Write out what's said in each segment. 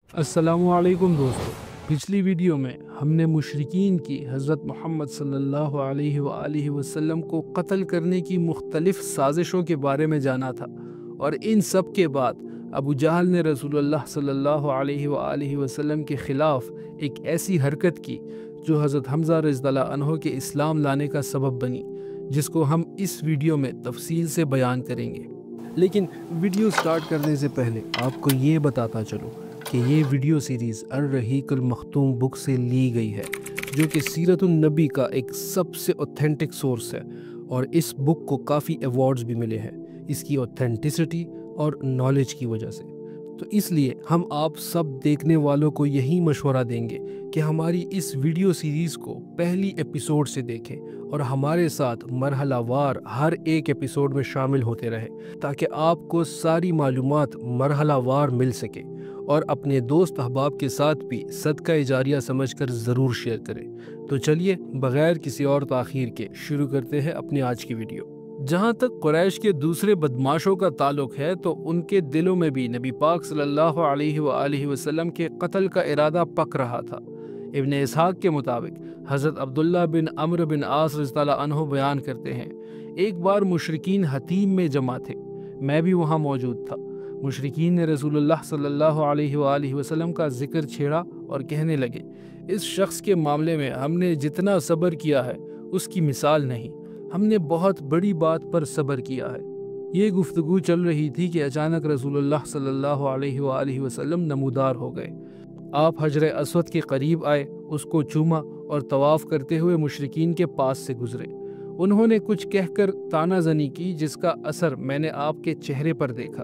अस्सलामुअलैकुम दोस्तों। पिछली वीडियो में हमने मुशरिकीन की हज़रत मोहम्मद सल्लल्लाहु अलैहि वसल्लम को कत्ल करने की मुख्तलिफ साजिशों के बारे में जाना था, और इन सब के बाद अबू जहल ने रसूलुल्लाह सल्लल्लाहु अलैहि वसल्लम के ख़िलाफ़ एक ऐसी हरकत की जो हज़रत हमज़ा रज़ियल्लाहु अन्हु के इस्लाम लाने का सबब बनी, जिसको हम इस वीडियो में तफसील से बयान करेंगे। लेकिन वीडियो स्टार्ट करने से पहले आपको ये बताता चलूँ कि ये वीडियो सीरीज़ अर-रहीक़ुल मख्तूम बुक से ली गई है, जो कि सीरतुन नबी का एक सबसे ऑथेंटिक सोर्स है, और इस बुक को काफ़ी अवार्ड्स भी मिले हैं इसकी ऑथेंटिसिटी और नॉलेज की वजह से। तो इसलिए हम आप सब देखने वालों को यही मशवरा देंगे कि हमारी इस वीडियो सीरीज़ को पहली एपिसोड से देखें और हमारे साथ मरहलावार हर एक एपिसोड में शामिल होते रहें, ताकि आपको सारी मालूमात मरहलावार मिल सके, और अपने दोस्त अहबाब के साथ भी सदका जारिया समझकर ज़रूर शेयर करें। तो चलिए बग़ैर किसी और ताख़ीर के शुरू करते हैं अपनी आज की वीडियो। जहाँ तक कुरैश के दूसरे बदमाशों का ताल्लुक़ है, तो उनके दिलों में भी नबी पाक सल्लल्लाहु अलैहि वसल्लम के कत्ल का इरादा पक रहा था। इब्न इसहाक़ के मुताबिक हज़रत अब्दुल्ला बिन अम्र बिन आस रज़ियल्लाहु अन्हु बयान करते हैं, एक बार मुशरिकीन हतीम में जमा थे, मैं भी वहाँ मौजूद था। मुशरिकीन ने रसूलुल्लाह सल्लल्लाहु अलैहि वसल्लम का जिक्र छेड़ा और कहने लगे, इस शख्स के मामले में हमने जितना सब्र किया है उसकी मिसाल नहीं, हमने बहुत बड़ी बात पर सब्र किया है। ये गुफ्तगू चल रही थी कि अचानक रसूलुल्लाह सल्लल्लाहु अलैहि वसल्लम नमूदार हो गए। आप हजर अस्वद के करीब आए, उसको चूमा और तवाफ़ करते हुए मुशरिकीन के पास से गुजरे। उन्होंने कुछ कहकर तानाज़नी की, जिसका असर मैंने आपके चेहरे पर देखा।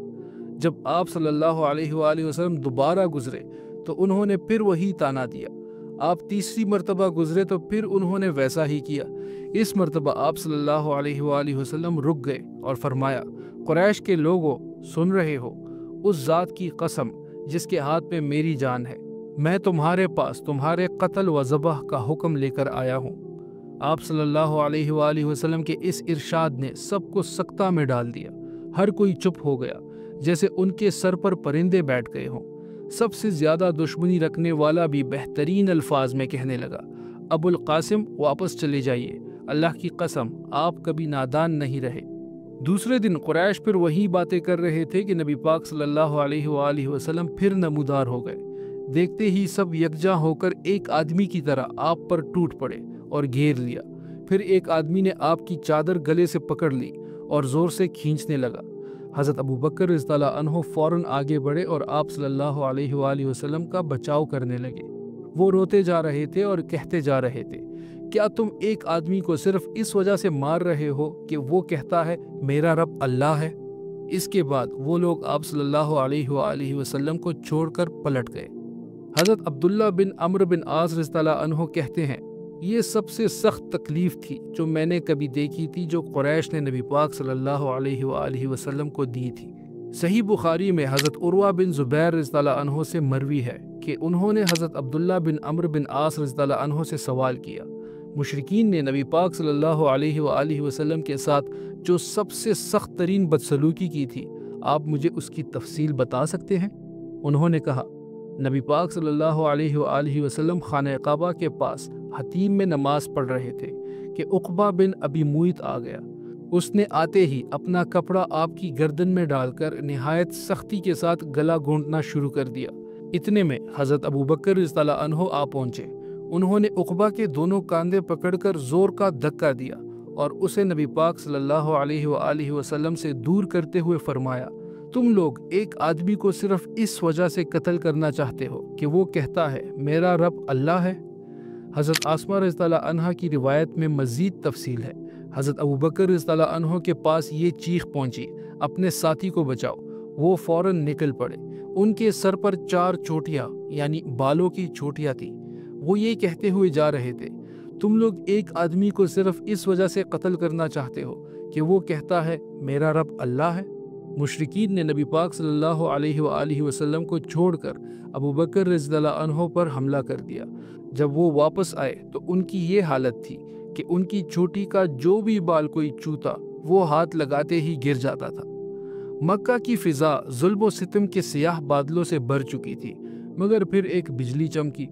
जब आप सल्लल्लाहु अलैहि वसल्लम दोबारा गुजरे तो उन्होंने फिर वही ताना दिया। आप तीसरी मरतबा गुजरे तो फिर उन्होंने वैसा ही किया। इस मरतबा आप सल्लल्लाहु अलैहि वसल्लम रुक गए और फरमाया, कुरैश के लोगों, सुन रहे हो, उस ज़ात की कसम जिसके हाथ में मेरी जान है, मैं तुम्हारे पास तुम्हारे कत्ल व ज़बह का हुक्म लेकर आया हूँ। आप सल्लल्लाहु अलैहि वसल्लम के इस इरशाद ने सबको सख्ता में डाल दिया। हर कोई चुप हो गया, जैसे उनके सर पर परिंदे बैठ गए हों। सबसे ज़्यादा दुश्मनी रखने वाला भी बेहतरीन अल्फाज में कहने लगा, अबुल कासिम वापस चले जाइए, अल्लाह की कसम आप कभी नादान नहीं रहे। दूसरे दिन कुरैश फिर वही बातें कर रहे थे कि नबी पाक सल्लल्लाहु अलैहि वसल्लम फिर नमूदार हो गए। देखते ही सब यकजा होकर एक आदमी की तरह आप पर टूट पड़े और घेर लिया। फिर एक आदमी ने आपकी चादर गले से पकड़ ली और ज़ोर से खींचने लगा। हज़रत अबू बकर रज़ियल्लाहु अन्हु फ़ौरन आगे बढ़े और आप सल्लल्लाहु अलैहि वसल्लम का बचाव करने लगे। वो रोते जा रहे थे और कहते जा रहे थे, क्या तुम एक आदमी को सिर्फ इस वजह से मार रहे हो कि वो कहता है मेरा रब अल्लाह है? इसके बाद वो लोग आप सल्लल्लाहु अलैहि वसल्लम को छोड़कर पलट गए। हज़रत अब्दुल्ला बिन अम्र बिन आस रज़ियल्लाहु अन्हु कहते हैं, ये सबसे सख्त तकलीफ़ थी जो मैंने कभी देखी थी, जो कुरैश ने नबी पाक सल्लल्लाहु अलैहि वसल्लम को दी थी। सही बुखारी में हज़रत उर्वा बिन ज़ुबैर रज़ियल्लाहु अन्हु से मरवी है कि उन्होंने हज़रत अब्दुल्ला बिन अम्र बिन आस रज़ियल्लाहु अन्हु से सवाल किया, मुशरिकीन ने नबी पाक सल्लल्लाहु अलैहि वसल्लम के साथ जो सबसे सख्त तरीन बदसलूकी की थी, आप मुझे उसकी तफसील बता सकते हैं? उन्होंने कहा, नबी पाक सल्लल्लाहु अलैहि वसल्लम खाने काबा के पास हतीम में नमाज पढ़ रहे थे कि उक़बा बिन अबी मुइत आ गया। उसने आते ही अपना कपड़ा आपकी गर्दन में डालकर निहायत सख्ती के साथ गला घोंटना शुरू कर दिया। इतने में हज़रत अबू बकर रज़ियल्लाहु अन्हु आ पहुँचे। उन्होंने उक़बा के दोनों कांधे पकड़कर ज़ोर का धक्का दिया और उसे नबी पाक सल्लल्लाहु अलैहि वसल्लम से दूर करते हुए फरमाया, तुम लोग एक आदमी को सिर्फ इस वजह से कत्ल करना चाहते हो कि वो कहता है मेरा रब अल्लाह है। हज़रत आसमा रज़ियल्लाहु अन्हा की रिवायत में मज़ीद तफसील है। हज़रत अबू बकर रज़ियल्लाहु अन्हु के पास ये चीख पहुँची, अपने साथी को बचाओ। वो फ़ौरन निकल पड़े। उनके सर पर 4 चोटियाँ यानी बालों की चोटियाँ थी। वो ये कहते हुए जा रहे थे, तुम लोग एक आदमी को सिर्फ इस वजह से कत्ल करना चाहते हो कि वो कहता है मेरा रब अल्लाह है। मुशरिकीन ने नबी पाक सल्लल्लाहु अलैहि वसल्लम को छोड़कर अबू बकर रज़ियल्लाहु अन्हु पर हमला कर दिया। जब वो वापस आए तो उनकी ये हालत थी कि उनकी चोटी का जो भी बाल कोई छूता वो हाथ लगाते ही गिर जाता था। मक्का की फ़िज़ा ज़ुल्म व सितम के सियाह बादलों से भर चुकी थी। मगर फिर एक बिजली चमकी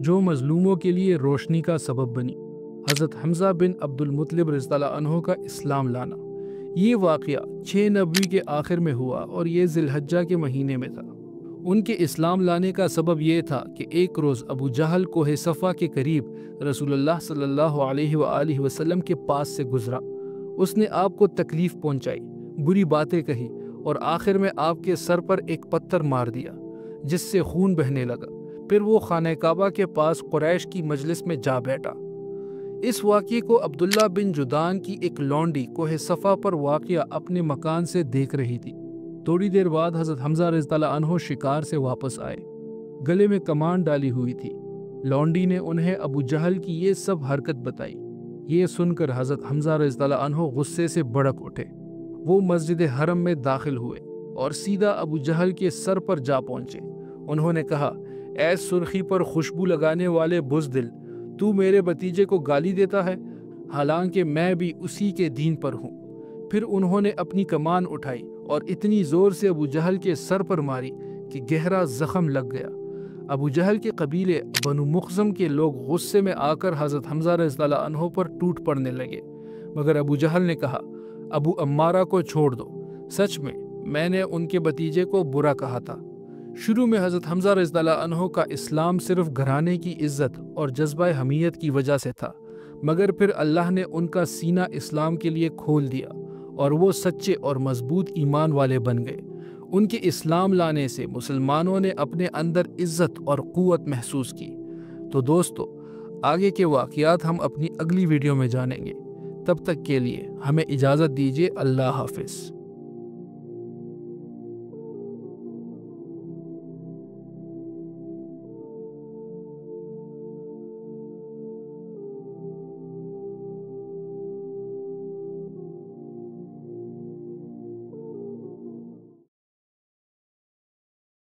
जो मजलूमों के लिए रोशनी का सबब बनी। हज़रत हमज़ा बिन अब्दुल मुत्तलिब रज़ियल्लाहु अन्हु का इस्लाम लाना। ये वाक़या 6 नबवी के आखिर में हुआ और ये ज़िलहज्जा के महीने में था। उनके इस्लाम लाने का सबब ये था कि एक रोज़ अबू जहल कोहे सफ़ा के करीब रसूलुल्लाह सल्लल्लाहु अलैहि वसल्लम के पास से गुजरा। उसने आपको तकलीफ़ पहुँचाई, बुरी बातें कही और आखिर में आपके सर पर एक पत्थर मार दिया जिससे खून बहने लगा। फिर वो खाने काबा के पास कुरैश की मजलिस में जा बैठा। इस वाक़ये को अब्दुल्ला बिन जुदान की एक लौंडी कोहे सफ़ा पर वाक़या अपने मकान से देख रही थी। थोड़ी देर बाद हज़रत हमज़ा रज़ियल्लाहु अन्हु शिकार से वापस आए। गले में कमान डाली हुई थी। लौंडी ने उन्हें अबू जहल की ये सब हरकत बताई। ये सुनकर हज़रत हमज़ा रज़ियल्लाहु अन्हु गुस्से से भड़क उठे। वो मस्जिद हरम में दाखिल हुए और सीधा अबू जहल के सर पर जा पहुँचे। उन्होंने कहा, ऐ सुर्खी पर खुशबू लगाने वाले बुज़दिल, तू मेरे भतीजे को गाली देता है, हालांकि मैं भी उसी के दीन पर हूँ। फिर उन्होंने अपनी कमान उठाई और इतनी ज़ोर से अबू जहल के सर पर मारी कि गहरा ज़ख्म लग गया। अबू जहल के कबीले बनु मुख़ज़म के लोग गुस्से में आकर हज़रत हमज़ा रज़ियल्लाहु अन्हु पर टूट पड़ने लगे, मगर अबू जहल ने कहा, अबू अम्मारा को छोड़ दो, सच में मैंने उनके भतीजे को बुरा कहा था। शुरू में हज़रत हमज़ा रज़ियल्लाहु अन्हु का इस्लाम सिर्फ घराने की इज़्ज़त और जज्बा हमीयत की वजह से था, मगर फिर अल्लाह ने उनका सीना इस्लाम के लिए खोल दिया और वो सच्चे और मजबूत ईमान वाले बन गए। उनके इस्लाम लाने से मुसलमानों ने अपने अंदर इज़्ज़त और क़ुव्वत महसूस की। तो दोस्तों, आगे के वाक़यात हम अपनी अगली वीडियो में जानेंगे। तब तक के लिए हमें इजाज़त दीजिए। अल्लाह हाफ़िज़।